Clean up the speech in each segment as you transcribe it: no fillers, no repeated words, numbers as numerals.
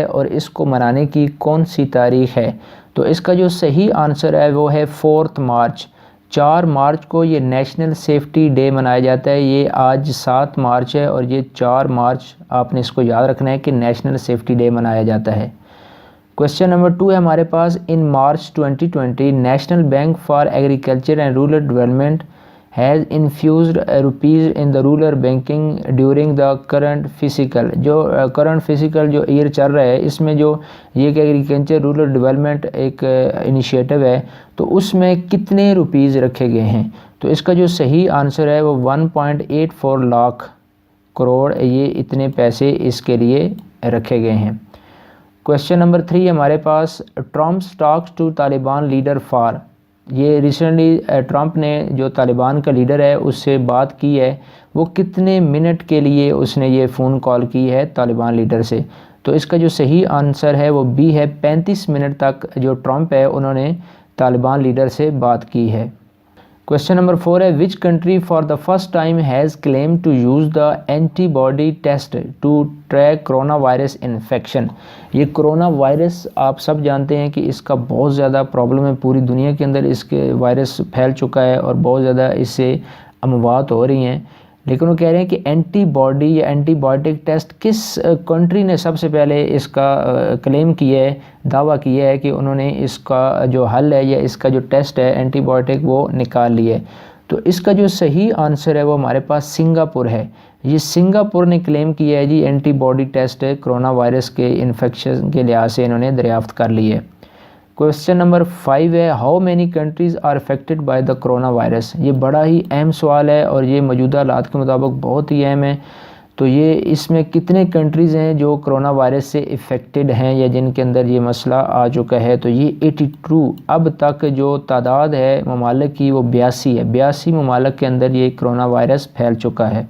और इसको मनाने की कौन सी तारीख है? तो इसका जो सही आंसर है वो है 4 मार्च। 4 मार्च को ये नेशनल सेफ्टी डे मनाया जाता है। ये आज 7 मार्च है और ये 4 मार्च आपने इसको याद रखना है कि नेशनल सेफ्टी डे मनाया जाता है। क्वेश्चन नंबर 2 है हमारे पास, इन मार्च 2020 national bank for agriculture and rural development has infused rupees in the rural banking during the current physical. जो करंट फिजिकल जो ईयर चल रहा है इसमें जो ये एग्रीकल्चर रूरल डेवलपमेंट एक इनिशिएटिव है तो उसमें कितने रुपीज़ रखे गए हैं? तो इसका जो सही आंसर है वो 1.84 लाख करोड़, ये इतने पैसे इसके लिए रखे गए हैं। क्वेश्चन नंबर 3 हमारे पास, Trump talks to Taliban leader for. ये रिसेंटली ट्रम्प ने जो तालिबान का लीडर है उससे बात की है, वो कितने मिनट के लिए उसने ये फ़ोन कॉल की है तालिबान लीडर से? तो इसका जो सही आंसर है वो बी है, 35 मिनट तक जो ट्रम्प है उन्होंने तालिबान लीडर से बात की है। क्वेश्चन नंबर 4 है, which country for the first time has claim to use the antibody test to track corona virus infection. ये कोरोना वायरस आप सब जानते हैं कि इसका बहुत ज़्यादा प्रॉब्लम है, पूरी दुनिया के अंदर इसके वायरस फैल चुका है और बहुत ज़्यादा इससे अमवात हो रही हैं। लेकिन वो कह रहे हैं कि एंटीबॉडी या एंटीबायोटिक टेस्ट किस कंट्री ने सबसे पहले इसका क्लेम किया है, दावा किया है कि उन्होंने इसका जो हल है या इसका जो टेस्ट है एंटीबायोटिक वो निकाल लिया है? तो इसका जो सही आंसर है वो हमारे पास सिंगापुर है। ये सिंगापुर ने क्लेम किया है जी एंटीबॉडी टेस्ट कोरोना वायरस के इन्फेक्शन के लिहाज से इन्होंने दरियाफ्त कर ली है। क्वेश्चन नंबर 5 है, how many countries are affected by the corona virus. ये बड़ा ही अहम सवाल है और ये मौजूदा हालात के मुताबिक बहुत ही अहम है। तो ये इसमें कितने कंट्रीज़ हैं जो कोरोना वायरस से इफ़ेक्टेड हैं या जिनके अंदर ये मसला आ चुका है? तो ये 82 अब तक जो तादाद है ममालिक की वो 82 है। 82 ममालिक के अंदर ये कोरोना वायरस फैल चुका है।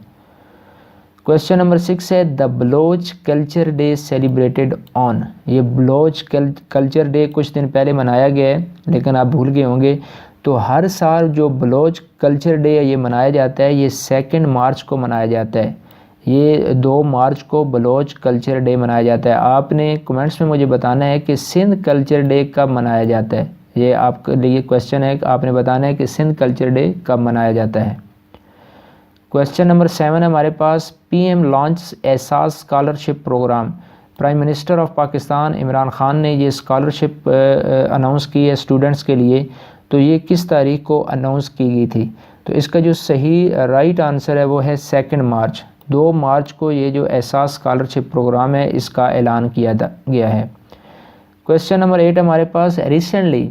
क्वेश्चन नंबर 6 है, the Baloch culture day celebrated on. ये बलोच कल्चर डे कुछ दिन पहले मनाया गया है लेकिन आप भूल गए होंगे। तो हर साल जो बलोच कल्चर डे है ये मनाया जाता है, ये 2 मार्च को मनाया जाता है। ये 2 मार्च को बलोच कल्चर डे मनाया जाता है। आपने कमेंट्स में मुझे बताना है कि सिंध कल्चर डे कब मनाया जाता है। ये आपके लिए क्वेश्चन है, आपने बताना है कि सिंध कल्चर डे कब मनाया जाता है। क्वेश्चन नंबर 7 हमारे पास, PM launch Ehsaas scholarship program. Prime minister of Pakistan Imran Khan ने ये स्कॉलरशिप अनाउंस की है स्टूडेंट्स के लिए। तो ये किस तारीख को अनाउंस की गई थी? तो इसका जो सही राइट आंसर है वो है 2 मार्च। 2 मार्च को ये जो एहसास स्कॉलरशिप प्रोग्राम है इसका ऐलान किया गया है। क्वेश्चन नंबर 8 हमारे पास, recently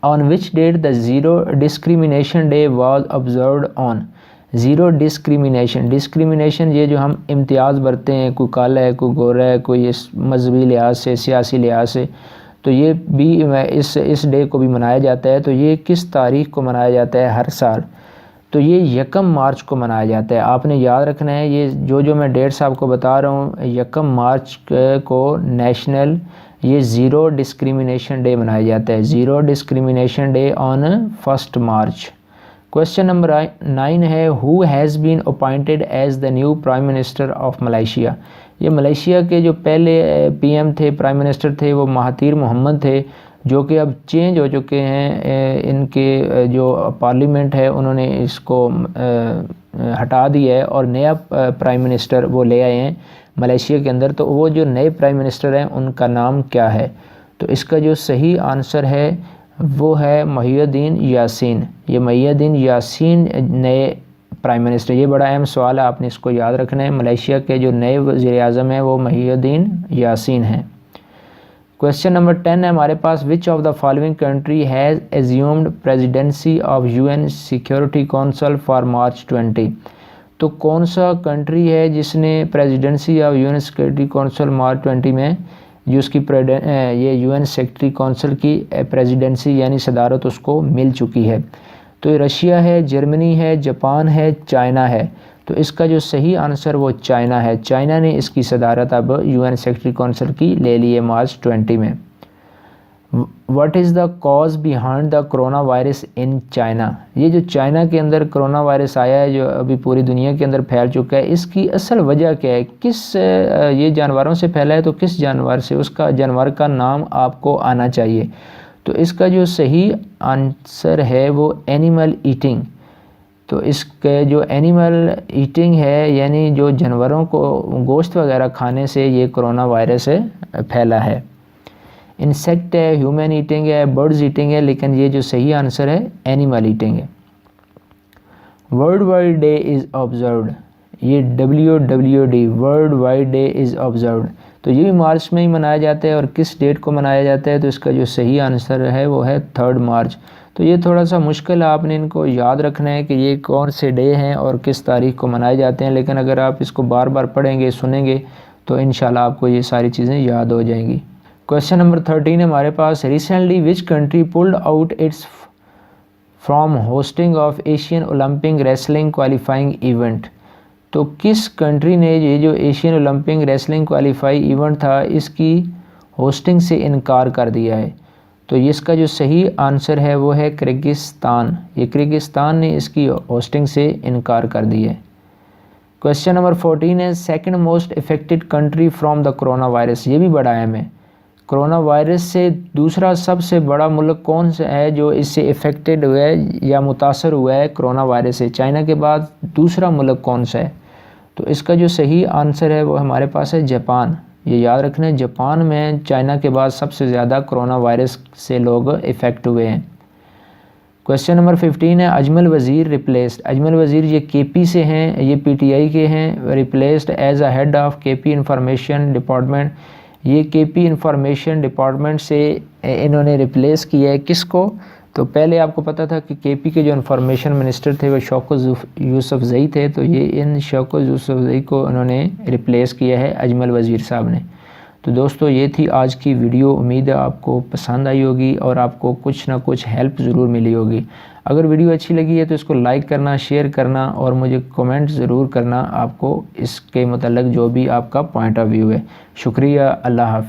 on which date the zero discrimination day was observed on. Zero discrimination ये जो हम इम्तियाज़ बरतते हैं, कोई काला है कोई गोरा है, कोई इस मजहबी लिहाज से सियासी लिहाज से, तो ये भी इस डे को भी मनाया जाता है। तो ये किस तारीख को मनाया जाता है हर साल? तो ये 1 मार्च को मनाया जाता है। आपने याद रखना है ये जो मैं डेट्स आपको बता रहा हूँ, 1 मार्च को नेशनल ये ज़ीरो डिस्क्रिमिनेशन डे मनाया जाता है। Zero discrimination day on 1 March. Question number 9 है, who has been appointed as the new prime minister of Malaysia. ये मलेशिया के जो पहले पीएम थे, प्राइम मिनिस्टर थे, वो महातीर मोहम्मद थे, जो कि अब चेंज हो चुके हैं। इनके जो पार्लियामेंट है उन्होंने इसको हटा दिया है और नया प्राइम मिनिस्टर वो ले आए हैं मलेशिया के अंदर। तो वो जो नए प्राइम मिनिस्टर हैं उनका नाम क्या है? तो इसका जो सही आंसर है वो है मुहिउद्दीन यासीन। ये मुहिउद्दीन यासीन नए प्राइम मिनिस्टर। ये बड़ा अहम सवाल है, आपने इसको याद रखना है। मलेशिया के जो नए वज़ीर-ए-आज़म हैं वो मुहिउद्दीन यासीन हैं। क्वेश्चन नंबर 10 है हमारे पास, which of the following country has assumed presidency of UN Security Council for March 20। तो कौन सा कंट्री है जिसने presidency of UN Security Council March 20 में जो उसकी ये यूएन सेक्रेटरी काउंसिल की प्रेसिडेंसी यानी सदारत उसको मिल चुकी है? तो रशिया है, जर्मनी है, जापान है, चाइना है। तो इसका जो सही आंसर वो चाइना है। चाइना ने इसकी सदारत अब यूएन सेक्रेटरी काउंसिल की ले ली है मार्च 20 में। What is the cause behind the corona virus in China. ये जो चाइना के अंदर कोरोना वायरस आया है, जो अभी पूरी दुनिया के अंदर फैल चुका है, इसकी असल वजह क्या है, किस ये जानवरों से फैला है तो किस जानवर से, उसका जानवर का नाम आपको आना चाहिए। तो इसका जो सही आंसर है वो एनिमल ईटिंग। तो इसके जो एनिमल ईटिंग है, यानी जो जानवरों को गोश्त वगैरह खाने से ये कोरोना वायरस फैला है। इंसेक्ट है, ह्यूमन ईटिंग है, बर्ड्स ईटिंग है, लेकिन ये जो सही आंसर है एनिमल ईटिंग है। World wide day is observed, ये WWD world wide day is observed, तो ये भी मार्च में ही मनाया जाता है। और किस डेट को मनाया जाता है, तो इसका जो सही आंसर है वो है 3 मार्च। तो ये थोड़ा सा मुश्किल है, आपने इनको याद रखना है कि ये कौन से डे हैं और किस तारीख को मनाए जाते हैं, लेकिन अगर आप इसको बार बार पढ़ेंगे, सुनेंगे, तो इंशाल्लाह आपको ये सारी चीज़ें याद हो जाएंगी। क्वेश्चन नंबर 13 हमारे पास, recently which country pulled out its from hosting of Asian Olympic wrestling qualifying event. तो किस कंट्री ने ये जो Asian Olympic wrestling qualify event था, इसकी होस्टिंग से इनकार कर दिया है। तो इसका जो सही आंसर है वो है किर्गिस्तान। ये किर्गिस्तान ने इसकी होस्टिंग से इनकार कर दिया है। क्वेश्चन नंबर 14 है, second most affected country from the corona virus. ये भी बड़ा अहम है। कोरोना वायरस से दूसरा सबसे बड़ा मुल्क कौन सा है जो इससे इफ़ेक्टेड हुआ है या मुतासर हुआ है कोरोना वायरस से? चाइना के बाद दूसरा मुल्क कौन सा है? तो इसका जो सही आंसर है वो हमारे पास है जापान। ये याद रखना है, जापान में चाइना के बाद सबसे ज़्यादा कोरोना वायरस से लोग इफ़ेक्ट हुए हैं। क्वेश्चन नंबर 15 है, अजमल वज़ीर रिप्लेस्ड। अजमल वज़ीर ये KP से हैं, ये PTI के हैं। Replaced as a head of KP information department. ये KP इंफॉर्मेशन डिपार्टमेंट से इन्होंने रिप्लेस किया है किसको? तो पहले आपको पता था कि KP के जो इंफॉर्मेशन मिनिस्टर थे वो शौकत यूसुफजई थे, तो ये इन शौकत यूसुफजई को इन्होंने रिप्लेस किया है अजमल वज़ीर साहब ने। तो दोस्तों ये थी आज की वीडियो, उम्मीद है आपको पसंद आई होगी और आपको कुछ ना कुछ हेल्प ज़रूर मिली होगी। अगर वीडियो अच्छी लगी है तो इसको लाइक करना, शेयर करना और मुझे कमेंट ज़रूर करना आपको इसके मतलब जो भी आपका पॉइंट ऑफ व्यू है। शुक्रिया, अल्लाह हाफ़िज़।